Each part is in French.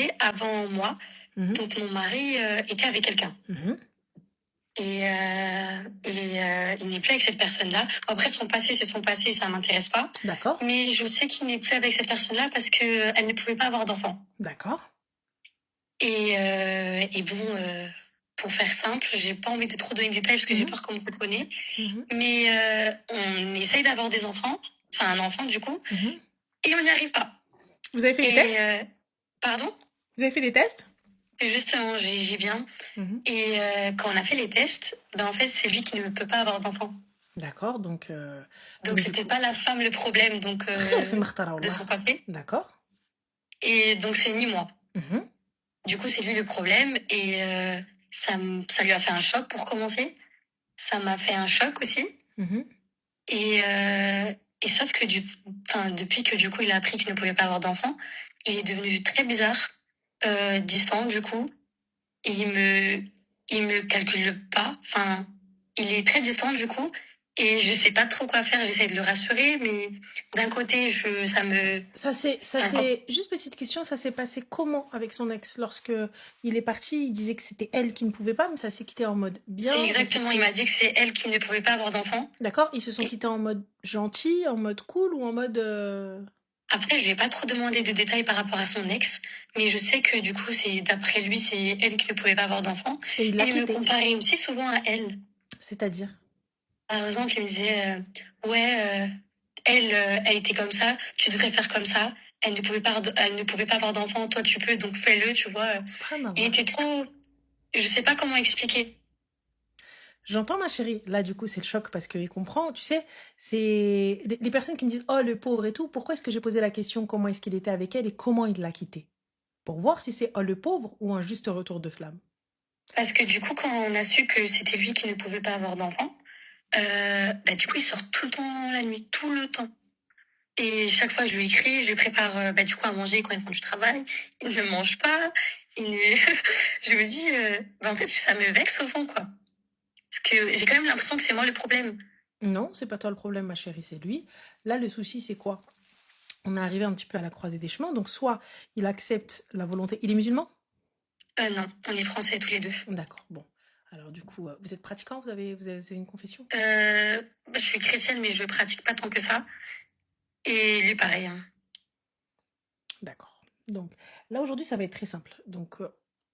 passé, avant moi, Mhm. donc mon mari était avec quelqu'un. Mhm. Et il n'est plus avec cette personne-là. Après, son passé, c'est son passé, ça m'intéresse pas. D'accord, Mais je sais qu'il n'est plus avec cette personne-là parce que elle ne pouvait pas avoir d'enfant. d'accord. Et bon, pour faire simple, j'ai pas envie de trop donner de détails parce que j'ai Mhm. peur qu'on me reconnaisse. Mhm. Mais on essaye d'avoir des enfants, enfin un enfant du coup, Mhm. et on n'y arrive pas. Vous avez fait des Et tests? pardon, Vous avez fait des tests? justement, j'y viens. Mhm. Et quand on a fait les tests, ben en fait, c'est lui qui ne peut pas avoir d'enfant. D'accord, Donc donc du c'était coup, pas la femme le problème donc خير في de son مختار. passé. D'accord. Et donc c'est ni moi. Mhm. Du coup, c'est lui le problème. Et ça lui a fait un choc pour commencer. Ça m'a fait un choc aussi. Mhm. Et, et sauf que depuis que du coup il a appris qu'il ne pouvait pas avoir d'enfant, il est devenu très bizarre, distant du coup. Et il me calcule pas. Enfin, il est très distant du coup. Et je sais pas trop quoi faire. J'essaie de le rassurer, mais d'un côté, ça me. Ça Enfin, c'est juste petite question, ça s'est passé comment avec son ex lorsque il est parti, il disait que c'était elle qui ne pouvait pas, mais ça s'est quitté en mode c'est bien, ça s'est exactement. Il quitté. m'a dit que c'est elle qui ne pouvait pas avoir d'enfant. D'accord, ils se sont Et quittés en mode gentil, en mode cool ou en mode après, je lui ai pas trop demandé de détails par rapport à son ex, mais je sais que du coup, c'est d'après lui, c'est elle qui ne pouvait pas avoir d'enfant. et il Et l'a il me quitté. comparait aussi souvent à elle. C'est-à-dire Par exemple, il me disait, ouais, elle était comme ça, tu devrais faire comme ça. Elle ne pouvait pas avoir d'enfant, toi tu peux, donc fais-le, tu vois. Il Subhanallah. était trop, je sais pas comment expliquer. J'entends ma chérie. Là, du coup, c'est le choc parce qu'il comprend. Tu sais, c'est les personnes qui me disent, oh, le pauvre et tout. Pourquoi est-ce que j'ai posé la question, comment est-ce qu'il était avec elle et comment il l'a quitté? Pour voir si c'est, oh, le pauvre ou un juste retour de flamme. Parce que du coup, quand on a su que c'était lui qui ne pouvait pas avoir d'enfant, bah, du coup, il sort tout le temps la nuit, tout le temps. Et chaque fois, je lui écris, je lui prépare bah, du coup à manger quand il rentre du travail. Il ne mange pas. Je me dis, bah, en fait, ça me vexe au fond, quoi. Parce que j'ai quand même l'impression que c'est moi le problème. Non, c'est pas toi le problème, ma chérie, c'est lui. Là, le souci, c'est quoi? On est arrivé un petit peu à la croisée des chemins. Donc, soit il accepte la volonté. Il est musulman? Non, on est français tous les deux. D'accord, bon. Alors, du coup, vous êtes pratiquant? Vous avez une confession? Bah, je suis chrétienne, mais je pratique pas tant que ça. Et lui, pareil. Hein. D'accord. Donc, là, aujourd'hui, ça va être très simple. Donc,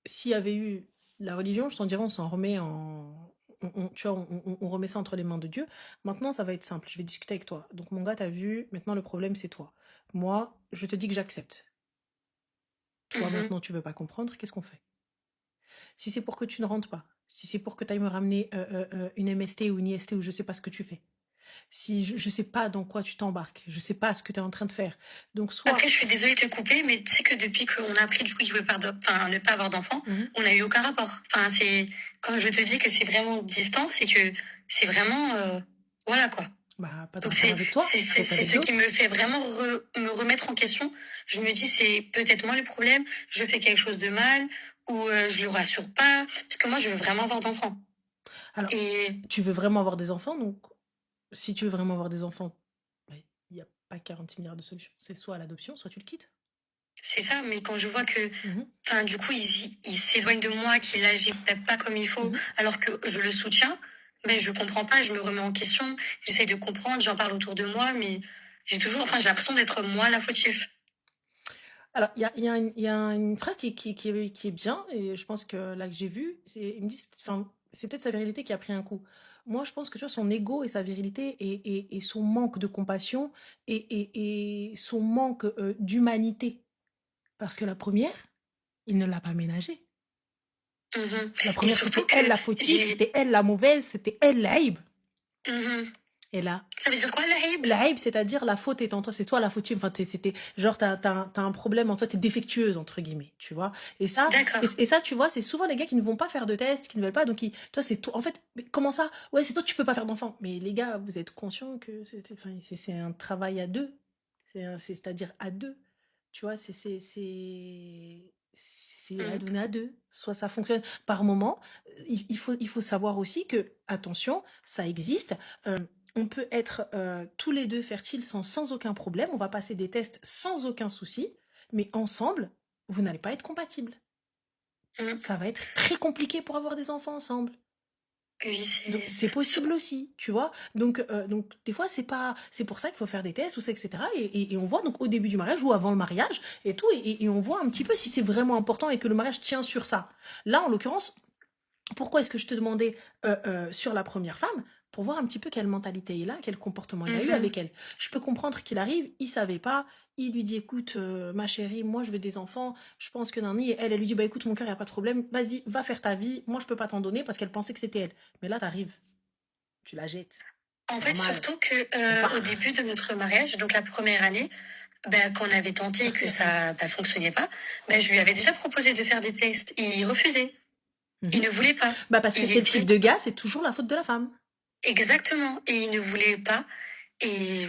s'il y avait eu la religion, je t'en dirais, on s'en remet en. Tu vois, on remet ça entre les mains de Dieu. Maintenant, ça va être simple. Je vais discuter avec toi. Donc, mon gars, t'as vu, maintenant, le problème, c'est toi. Moi, je te dis que j'accepte. Toi, Mhm. maintenant, tu veux pas comprendre, qu'est-ce qu'on fait? Si c'est pour que tu ne rentres pas, si c'est pour que tu ailles me ramener une MST ou une IST ou je sais pas ce que tu fais, si je sais pas dans quoi tu t'embarques, je sais pas ce que tu es en train de faire. Donc, Après, soit. je suis désolée de te couper, mais tu sais que depuis qu'on a appris du coup qu'il ne ne pas avoir d'enfant, Mhm. on n'a eu aucun rapport. Enfin, c'est quand je te dis que c'est vraiment distant, c'est que c'est vraiment voilà quoi. Bah, pas de Donc rapport avec toi, peut-être c'est avec ce qui me d'autres. fait vraiment me remettre en question. Je me dis c'est peut-être moi le problème, je fais quelque chose de mal ou je le rassure pas parce que moi je veux vraiment avoir d'enfants. Alors, Et tu veux vraiment avoir des enfants, donc si tu veux vraiment avoir des enfants, bah, il n'y a pas 46 milliards de solutions. C'est soit l'adoption, soit tu le quittes. c'est ça, mais quand je vois que Mhm. enfin du coup il s'éloigne de moi, qu'il agit peut-être pas comme il faut Mhm. alors que je le soutiens, mais je comprends pas, je me remets en question, j'essaie de comprendre, j'en parle autour de moi, mais j'ai l'impression d'être moi la fautive. Alors, il y a une phrase qui est bien, et je pense que là que j'ai vu, il me dit, enfin, c'est peut-être sa virilité qui a pris un coup. Moi, je pense que tu vois, son ego et sa virilité et son manque de compassion et son manque d'humanité. Parce que la première, il ne l'a pas ménagée. Mhm. La Et première, surtout c'était que elle la fautive, j'ai c'était elle la mauvaise, c'était elle la haïb. Mhm. Et là, Ça veut dire quoi la haïb? la haïb, c'est-à-dire la faute est en toi, c'est toi la fautive. Enfin, c'était genre, t'as un problème en toi, t'es défectueuse, entre guillemets, tu vois. D'accord. Et ça, tu vois, c'est souvent les gars qui ne vont pas faire de tests, qui ne veulent pas. Donc, toi, c'est toi. En fait, mais comment ça? Ouais, c'est toi, tu peux pas faire d'enfant. Mais les gars, vous êtes conscients que enfin, c'est un travail à deux. C'est-à-dire à deux. Tu vois, c'est à Mhm. donner à deux. Soit ça fonctionne par moment. Il faut savoir aussi que, attention, ça existe. Euh, on peut être tous les deux fertiles sans aucun problème. On va passer des tests sans aucun souci. Mais ensemble, vous n'allez pas être compatibles. Mm. Ça va être très compliqué pour avoir des enfants ensemble. Oui, Donc c'est possible aussi, tu vois. Donc des fois c'est pour ça qu'il faut faire des tests, tout ça, etc. Et on voit donc au début du mariage ou avant le mariage et tout, et on voit un petit peu si c'est vraiment important et que le mariage tient sur ça. Là, en l'occurrence, pourquoi est-ce que je te demandais sur la première femme? Pour voir un petit peu quelle mentalité il a, quel comportement il a eu Mhm. avec elle. Je peux comprendre qu'il arrive, il savait pas, il lui dit écoute ma chérie, moi je veux des enfants, je pense que Nani, et elle lui dit bah écoute mon cœur, il n'y a pas de problème, vas-y, va faire ta vie, moi je peux pas t'en donner parce qu'elle pensait que c'était elle. Mais là t'arrives, tu la jettes. En fait, Normal, surtout que tu au repars. début de notre mariage, donc la première année, bah, quand on avait tenté et Merci que la femme. ça fonctionnait pas, bah, je lui avais déjà proposé de faire des tests. Il refusait. Il Mhm. ne voulait pas. Bah parce que Il c'est le type était de gars, c'est toujours la faute de la femme. exactement. Et il ne voulait pas. Et,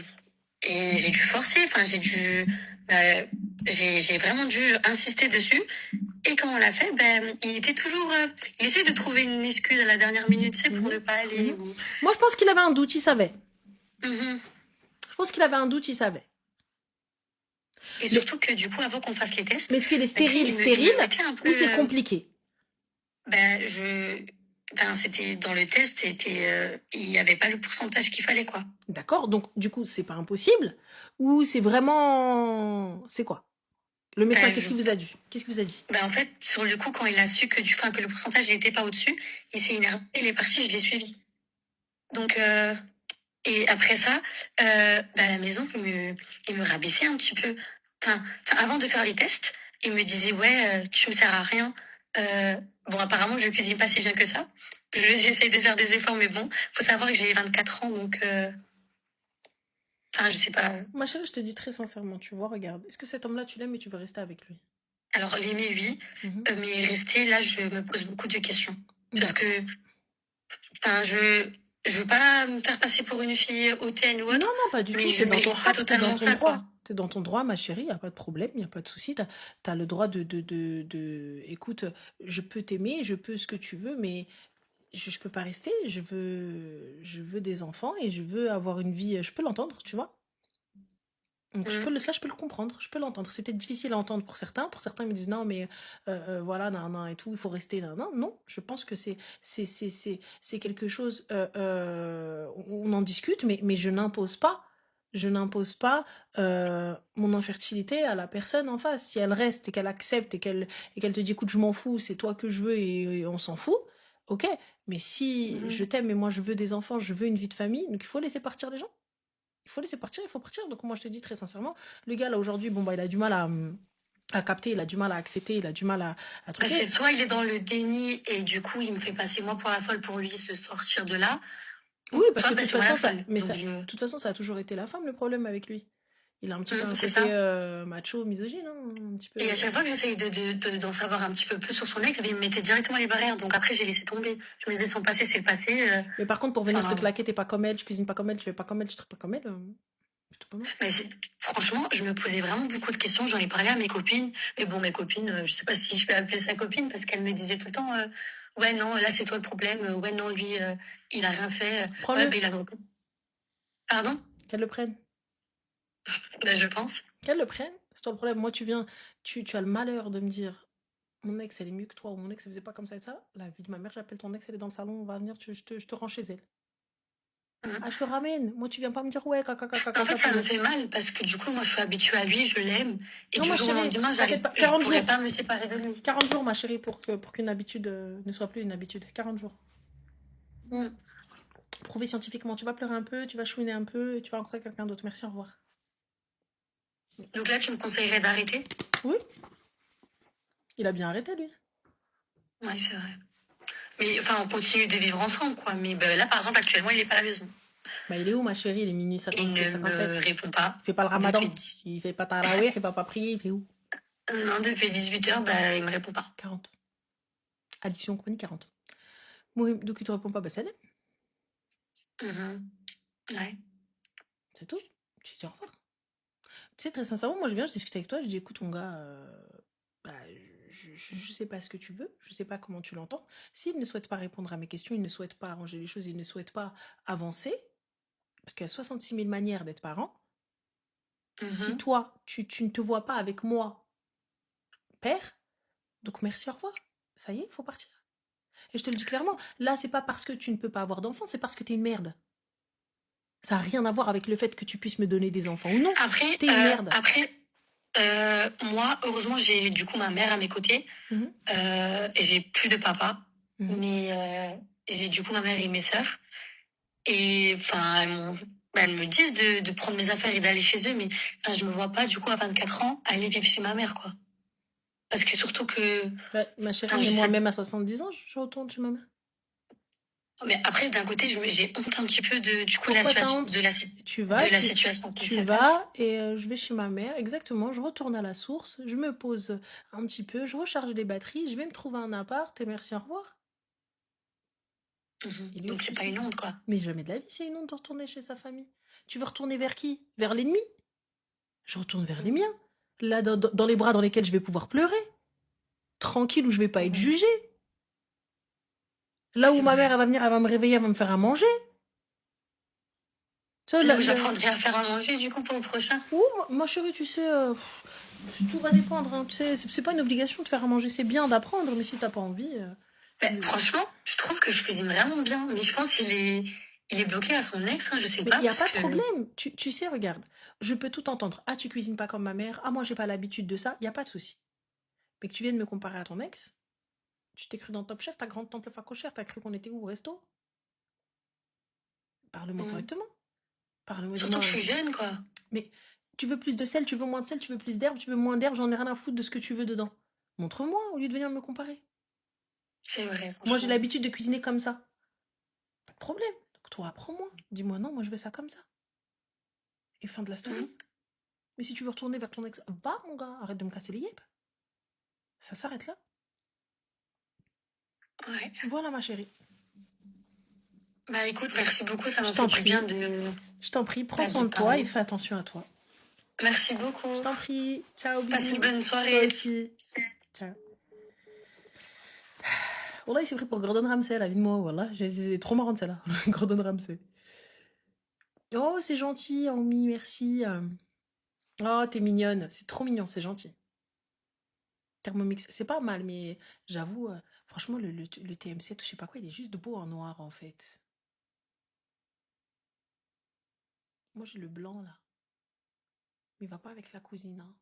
et j'ai dû forcer. Enfin, bah, j'ai vraiment dû insister dessus. Et quand on l'a fait, ben, il était toujours, il essaie de trouver une excuse à la dernière minute, tu sais, pour Mhm. ne pas aller. Mhm. Moi je pense qu'il avait un doute, il savait. Mhm. Je pense qu'il avait un doute, il savait. Et Mais, surtout que du coup, avant qu'on fasse les tests, mais est-ce qu'il est ben, tu sais, stérile, il stérile me mettait un peu, ou c'est compliqué? ben, ben, c'était dans le test, il n'y avait pas le pourcentage qu'il fallait, quoi. D'accord? Donc, du coup, c'est pas impossible? Ou c'est vraiment... C'est quoi? Le médecin, Ben, qu'est-ce qu'il vous a dit? Qu'est-ce qu'il vous a dit? ben, en fait, sur le coup, quand il a su que le pourcentage n'était pas au-dessus, il s'est énervé, il est parti, je l'ai suivi. Donc, et après ça, ben, à la maison, il me rabaissait un petit peu. Avant de faire les tests, il me disait, ouais, tu me sers à rien. Euh, bon, apparemment, je cuisine pas si bien que ça. J'essaye de faire des efforts, mais bon, faut savoir que j'ai 24 ans, donc, je sais pas. Ma chérie, je te dis très sincèrement, tu vois, regarde. Est-ce que cet homme-là, tu l'aimes et tu veux rester avec lui? Alors, l'aimer, oui, Mhm. mais rester, là, je me pose beaucoup de questions. Parce que, D'accord. je veux pas me faire passer pour une fille hautaine ou Non, autre, non, pas du mais tout. je T'es dans ton mérite pas haq, t'es dans totalement ton ça, quoi. droit. T'es dans ton droit, ma chérie, y a pas de problème, y a pas de souci. T'as le droit Écoute, je peux t'aimer, je peux ce que tu veux, mais je peux pas rester. Je veux des enfants et je veux avoir une vie. Je peux l'entendre, tu vois. Donc Mm. ça, je peux le comprendre, je peux l'entendre. C'était difficile à entendre pour certains ils me disent non, mais voilà, nan, nan, et tout, il faut rester là. Non, non, je pense que c'est quelque chose, on en discute, mais je n'impose pas mon infertilité à la personne en face. Si elle reste et qu'elle accepte et qu'elle te dit, écoute, je m'en fous, c'est toi que je veux et on s'en fout, ok. Mais si je Mhm. t'aime et moi je veux des enfants, je veux une vie de famille, donc il faut laisser partir les gens. Il faut laisser partir, il faut partir. Donc moi je te dis très sincèrement, le gars là aujourd'hui, bon bah il a du mal à capter, il a du mal à accepter, il a du mal à Bah, truquer. c'est soit il est dans le déni et du coup il me fait passer moi pour la folle pour lui se sortir de là, ou Oui, parce soit que de bah, toute c'est moi la façon, folle. de toute façon, ça a toujours été la femme le problème avec lui. Il a un petit peu un C'est côté ça. macho, misogyne, hein, un petit Et à peu. chaque fois que j'essaye d'en savoir un petit peu plus sur son ex, bah, il me mettait directement les barrières. Donc après j'ai laissé tomber. Je me disais son passé c'est le passé. Mais par contre, pour venir te Enfin, claquer, t'es pas comme elle, tu cuisines pas comme elle, tu fais pas comme elle, tu traites pas comme elle, je te promets. mais franchement, je me posais vraiment beaucoup de questions. J'en ai parlé à mes copines. Mais bon, mes copines, je sais pas si je vais appeler sa copine parce qu'elle me disait tout le temps, ouais non, là c'est toi le problème. Ouais non, lui, il a rien fait. Ouais, Prends-le, ben il a... Pardon? qu'elle le prenne. Ben, je pense. Qu'elle le prenne, c'est toi le problème. Moi, tu viens, tu as le malheur de me dire mon ex, elle est mieux que toi, ou mon ex, elle faisait pas comme ça et ça. La vie de ma mère, j'appelle ton ex, elle est dans le salon, on va venir, je te rends chez elle. Mhm. Ah, je te ramène. Moi, tu viens pas me dire, ouais, caca, caca, En fait, caca, ça ton me fait ex. mal parce que du coup, moi, je suis habituée à lui, je l'aime. Et Non, du ma jour au chérie, lendemain, t'inquiète pas. je 40 pourrais jours. pas me séparer de lui. 40 jours, ma chérie, pour qu'une habitude ne soit plus une habitude. 40 jours. Mhm. Prouvé scientifiquement. Tu vas pleurer un peu, tu vas chouiner un peu, et tu vas rencontrer quelqu'un d'autre. Merci, au revoir. Donc là, tu me conseillerais d'arrêter? Oui, il a bien arrêté, lui. Oui, c'est vrai. Mais enfin, on continue de vivre ensemble, quoi. Mais ben, là, par exemple, actuellement, il est pas à la maison. Bah, il est où, ma chérie? Il est minuit Il 56, ne me 57. répond pas Il fait pas le depuis ramadan. Il fait pas tarawih, il va pas prier, il fait où? non, depuis 18 h, bah, il me répond pas. 40. Addiction chronique 40. Moi, donc il te répond pas, bah c'est elle. Mhm. Ouais. C'est tout. Tu dis au revoir. Tu sais, très sincèrement, moi je viens, je discute avec toi, je dis écoute, mon gars, bah, je sais pas ce que tu veux, je sais pas comment tu l'entends. S'il ne souhaite pas répondre à mes questions, il ne souhaite pas arranger les choses, il ne souhaite pas avancer, parce qu'il y a 66 000 manières d'être parent. Si Mhm. toi, tu ne te vois pas avec moi père. Donc merci, au revoir. Ça y est, il faut partir. Et je te le dis clairement, là, c'est pas parce que tu ne peux pas avoir d'enfants, c'est parce que t'es une merde. Ça n'a rien à voir avec le fait que tu puisses me donner des enfants ou non. Après, T'es une merde. moi, heureusement, j'ai du coup ma mère à mes côtés. Mhm. J'ai plus de papa, Mhm. mais j'ai du coup ma mère et mes sœurs. Et enfin, elles me disent de prendre mes affaires et d'aller chez eux, mais enfin, je me vois pas du coup à 24 ans aller vivre chez ma mère, quoi. Parce que surtout que, Bah, ma chérie, enfin, je mais sais. moi-même à 70 ans, je retourne chez ma mère. Mais après, d'un côté, j'ai honte un petit peu du coup de la Pourquoi t'as situation, honte? Tu de vas, la situation qui tu se passe. vas et je vais chez ma mère, exactement, je retourne à la source, je me pose un petit peu, je recharge les batteries, je vais me trouver un appart et merci, au revoir. Il est où le Donc c'est pas souci? une honte, quoi. Mais jamais de la vie, c'est une honte de retourner chez sa famille. Tu veux retourner vers qui? Vers l'ennemi? Je retourne vers les Mhm. miens. Là, dans les bras dans lesquels je vais pouvoir pleurer. Tranquille, où je vais pas être Mhm. jugée. Là où C'est ma mère, vrai. elle va venir, elle va me réveiller, elle va me faire à manger. Tu vois, Là où j'apprendrai à faire à manger du coup pour le prochain. Ouh, ma chérie, tu sais, tout va dépendre. Hein. Tu sais, c'est pas une obligation de faire à manger. C'est bien d'apprendre, mais si t'as pas envie. Franchement, je trouve que je cuisine vraiment bien, mais je pense il est bloqué à son ex, hein, je sais Mais il pas, n'y a parce pas de que problème. Tu sais, regarde, je peux tout entendre. Ah, tu cuisines pas comme ma mère. Ah, moi, j'ai pas l'habitude de ça. Il n'y a pas de souci. Mais que tu viennes me comparer à ton ex, tu t'es cru dans Top Chef, ta grande tante facochère, t'as cru qu'on était où au resto? Parle-moi mm, correctement. Parle-moi, surtout que dis-moi. je suis jeune, quoi. Mais tu veux plus de sel, tu veux moins de sel, tu veux plus d'herbe, tu veux moins d'herbe, j'en ai rien à foutre de ce que tu veux dedans. Montre-moi au lieu de venir me comparer. C'est vrai, Moi, j'ai franchement. l'habitude de cuisiner comme ça. Pas de problème. Donc, toi, apprends-moi. Dis-moi non, moi, je veux ça comme ça. Et fin de la story. Mm, Mais si tu veux retourner vers ton ex, va, mon gars, arrête de me casser les yeux. Ça s'arrête là. ouais. Voilà, ma chérie. Bah écoute, merci beaucoup, ça Je m'a fait t'en du bien prie. Je t'en prie, prends d'y soin de toi et parler. fais attention à toi. Merci Je beaucoup. t'en prie. Ciao, Passe une bisous. bonne Toi soirée. aussi. Ciao. Wallah, c'est pris pour Gordon Ramsay, la vie de moi. Voilà, c'est trop marrant de celle-là. Gordon Ramsay. Oh, c'est gentil, Omi, merci. Oh, t'es mignonne. C'est trop mignon, c'est gentil. Thermomix, c'est pas mal, mais j'avoue, franchement, le TM7, je sais pas quoi, il est juste beau en noir, en fait. Moi, j'ai le blanc, là. Mais il va pas avec la cousine, hein.